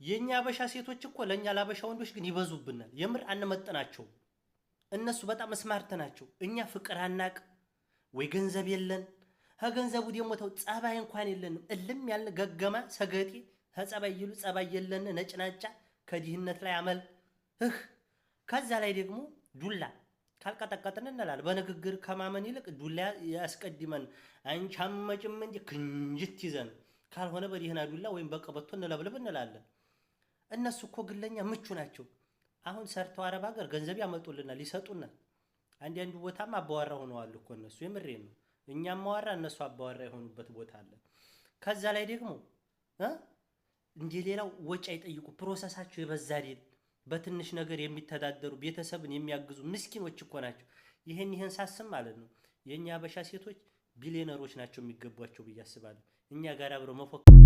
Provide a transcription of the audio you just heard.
የኛ አበሻ ሴቶች እኮ ለኛ ላበሻ ወንዶች ግን ይበዙብናል። የምር አንመጥናቸው። እነሱ በጣም ስማርት ናቸው። እኛ ፍቅር አናቅ ወይ ገንዘብ የለን። ከገንዘቡ ደግሞ ተው ጸባይ እንኳን የለንም። እልም ያልን ገገማ ሰገጤ ከጸባይ ይሉ ጸባይ የለን ነጭናጫ ከዲህነት ላይ አመል ከዛ ላይ ደግሞ ዱላ ካልቀጠቀጥን እንላል። በንግግር ከማመን ይልቅ ዱላ ያስቀድመን። አንቺ አመጭም እንጂ ክንጅት ይዘን ካልሆነ በዲህና ዱላ ወይም በቀበቶ እንለብልብ እንላለን። እነሱ እኮ ግለኛ ምቹ ናቸው። አሁን ሰርተው አረብ ሀገር ገንዘብ ያመጡልናል፣ ይሰጡናል። አንዳንዱ ቦታም አባወራ ሆነዋል እኮ እነሱ። የምሬን ነው። እኛም ማወራ እነሱ አባወራ የሆኑበት ቦታ አለ። ከዛ ላይ ደግሞ እንደ ሌላው ወጪ አይጠይቁ። ፕሮሰሳቸው የበዛ አይደል? በትንሽ ነገር የሚተዳደሩ ቤተሰብን የሚያግዙ ምስኪኖች እኮ ናቸው። ይሄን ሳስብ ማለት ነው የኛ አበሻ ሴቶች ቢሊዮነሮች ናቸው የሚገቧቸው ብዬ አስባለሁ። እኛ ጋር አብረው መፎከር